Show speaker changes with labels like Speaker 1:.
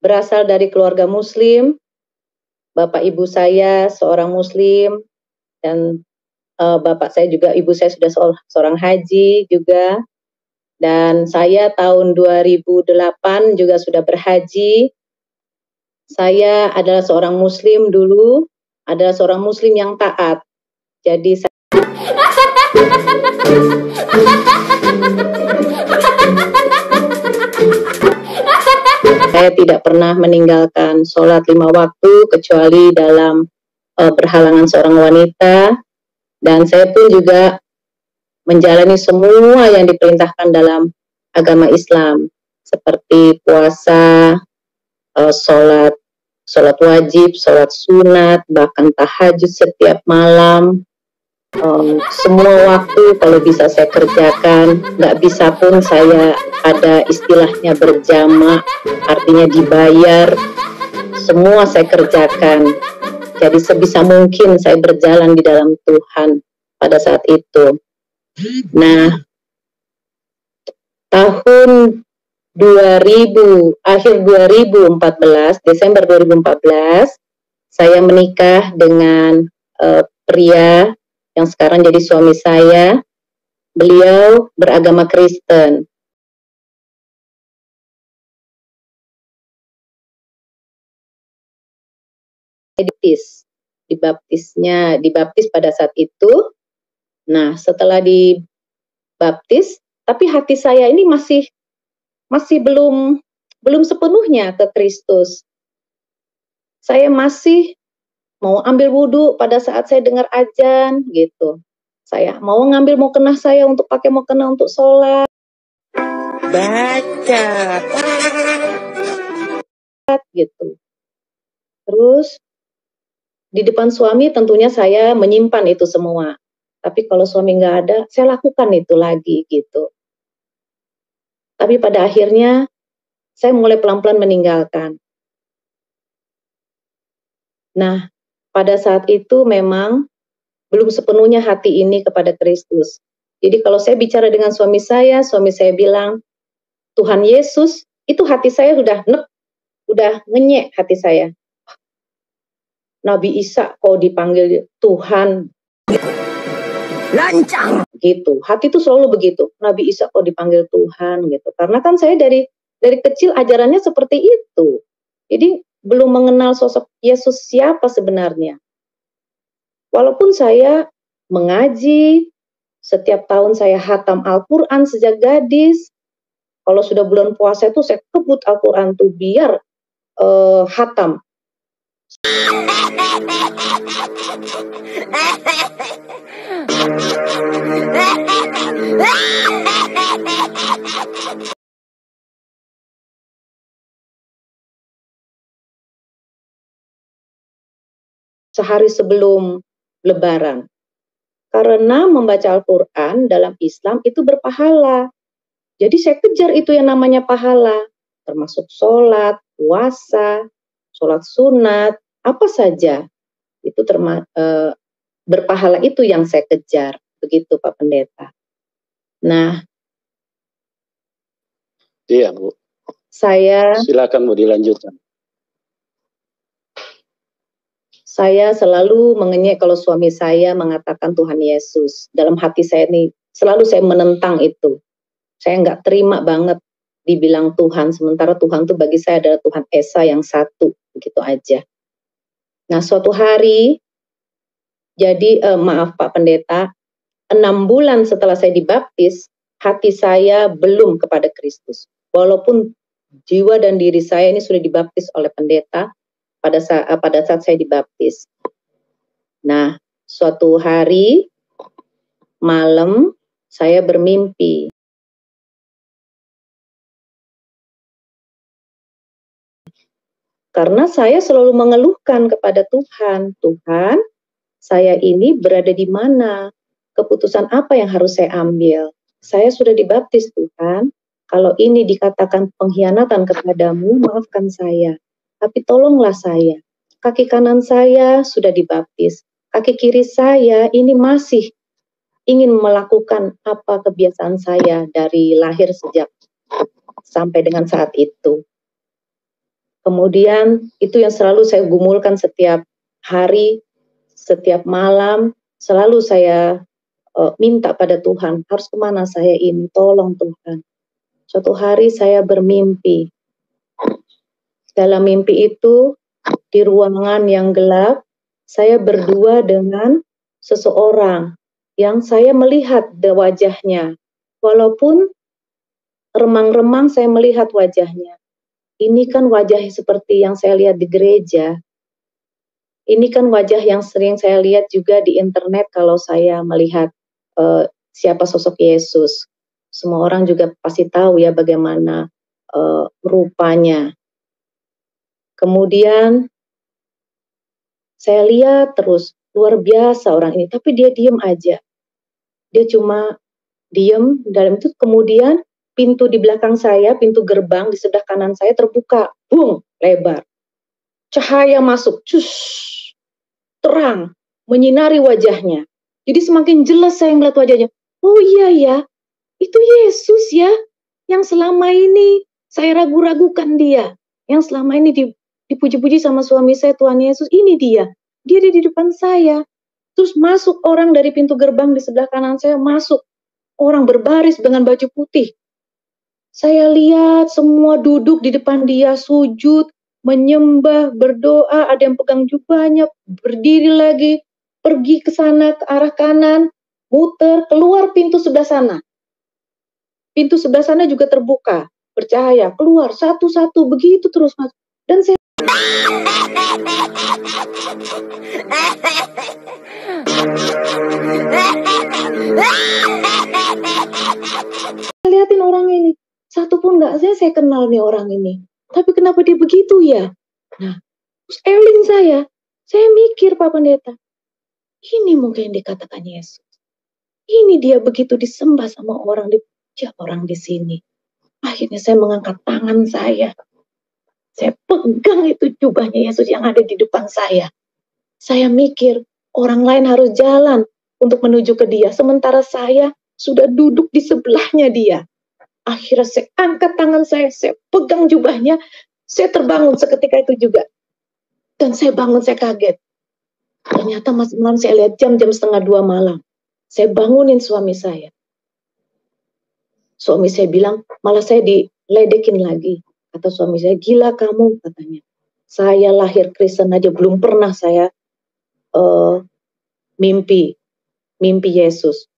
Speaker 1: berasal dari keluarga Muslim, bapak ibu saya seorang Muslim, dan bapak saya juga, ibu saya sudah seorang haji juga, dan saya tahun 2008 juga sudah berhaji. Saya adalah seorang Muslim dulu, adalah seorang Muslim yang taat. Jadi saya tidak pernah meninggalkan sholat 5 waktu kecuali dalam berhalangan seorang wanita, dan saya pun juga menjalani semua yang diperintahkan dalam agama Islam seperti puasa, sholat wajib, sholat sunat, bahkan tahajud setiap malam. Semua waktu kalau bisa saya kerjakan, nggak bisa pun saya ada istilahnya berjamaah, artinya dibayar, semua saya kerjakan. Jadi sebisa mungkin saya berjalan di dalam Tuhan pada saat itu. Nah, tahun 2000, akhir 2014, Desember 2014, saya menikah dengan pria yang sekarang jadi suami saya. Beliau beragama Kristen. Dibaptis pada saat itu. Nah, setelah dibaptis, tapi hati saya ini masih belum sepenuhnya ke Kristus. Saya masih mau ambil wudhu pada saat saya dengar azan gitu. Saya mau ngambil mukena saya untuk pakai mukena untuk sholat. Baca gitu. Terus di depan suami tentunya saya menyimpan itu semua. Tapi kalau suami nggak ada, saya lakukan itu lagi gitu. Tapi pada akhirnya saya mulai pelan-pelan meninggalkan. Nah, pada saat itu memang belum sepenuhnya hati ini kepada Kristus. Jadi kalau saya bicara dengan suami saya bilang, Tuhan Yesus, itu hati saya udah ngenyek hati saya. Nabi Isa kok dipanggil Tuhan, lancang gitu. Hati itu selalu begitu. Nabi Isa kok dipanggil Tuhan gitu. Karena kan saya dari kecil ajarannya seperti itu. Jadi belum mengenal sosok Yesus siapa sebenarnya. Walaupun saya mengaji, setiap tahun saya hatam Al-Quran sejak gadis. Kalau sudah bulan puasa itu saya kebut Al-Quran tuh biar hatam. Sehari sebelum Lebaran. Karena membaca Al-Quran dalam Islam itu berpahala. Jadi saya kejar itu yang namanya pahala. Termasuk sholat, puasa, sholat sunat, apa saja. Itu berpahala itu yang saya kejar. Begitu Pak Pendeta. Nah.
Speaker 2: Iya Bu. Silakan Bu dilanjutkan.
Speaker 1: Saya selalu mengenyek kalau suami saya mengatakan Tuhan Yesus. Dalam hati saya ini selalu saya menentang itu. Saya nggak terima banget dibilang Tuhan, sementara Tuhan itu bagi saya adalah Tuhan Esa yang satu, begitu aja. Nah suatu hari, jadi maaf Pak Pendeta, 6 bulan setelah saya dibaptis, hati saya belum kepada Kristus. Walaupun jiwa dan diri saya ini sudah dibaptis oleh pendeta, pada saat saya dibaptis. Nah, suatu hari malam saya bermimpi. Karena saya selalu mengeluhkan kepada Tuhan, Tuhan, saya ini berada di mana? Keputusan apa yang harus saya ambil? Saya sudah dibaptis Tuhan, kalau ini dikatakan pengkhianatan kepadamu, maafkan saya. Tapi tolonglah saya, kaki kanan saya sudah dibaptis, kaki kiri saya ini masih ingin melakukan apa kebiasaan saya dari lahir sejak sampai dengan saat itu. Kemudian itu yang selalu saya gumulkan setiap hari, setiap malam, selalu saya minta pada Tuhan, harus kemana saya ini, tolong Tuhan. Suatu hari saya bermimpi. Dalam mimpi itu, di ruangan yang gelap, saya berdua dengan seseorang yang saya melihat wajahnya. Walaupun remang-remang saya melihat wajahnya. Ini kan wajah seperti yang saya lihat di gereja. Ini kan wajah yang sering saya lihat juga di internet kalau saya melihat siapa sosok Yesus. Semua orang juga pasti tahu ya bagaimana rupanya. Kemudian saya lihat terus, luar biasa orang ini, tapi dia diam aja. Dia cuma diam dalam itu. Kemudian pintu di belakang saya, pintu gerbang di sebelah kanan saya terbuka, bung, lebar. Cahaya masuk, cus, terang, menyinari wajahnya. Jadi semakin jelas saya melihat wajahnya. Oh iya ya, itu Yesus ya, yang selama ini saya ragu-ragukan dia. Yang selama ini dipuji-puji sama suami saya, Tuhan Yesus, ini dia. Dia ada di depan saya. Terus masuk orang dari pintu gerbang di sebelah kanan saya, masuk. Orang berbaris dengan baju putih. Saya lihat semua duduk di depan dia, sujud, menyembah, berdoa, ada yang pegang jubahnya, berdiri lagi, pergi ke sana, ke arah kanan, muter, keluar pintu sebelah sana. Pintu sebelah sana juga terbuka, bercahaya, keluar satu-satu, begitu terus mas. Dan saya liatin orang ini, satu pun nggak saya kenal nih orang ini. Tapi kenapa dia begitu ya? Nah, terus eling saya mikir Pak Pendeta, ini mungkin yang dikatakan Yesus. Ini dia begitu disembah sama orang, dipuja orang di sini. Akhirnya saya mengangkat tangan saya pegang itu jubahnya Yesus yang ada di depan saya. Saya mikir orang lain harus jalan untuk menuju ke dia, sementara saya sudah duduk di sebelahnya dia. Akhirnya saya angkat tangan saya pegang jubahnya, saya terbangun seketika itu juga. Dan saya bangun, saya kaget. Ternyata malam saya lihat jam 1:30 malam. Saya bangunin suami saya. Suami saya bilang, malah saya diledekin lagi. Kata suami saya, gila kamu, katanya. Saya lahir Kristen aja, belum pernah saya mimpi Yesus.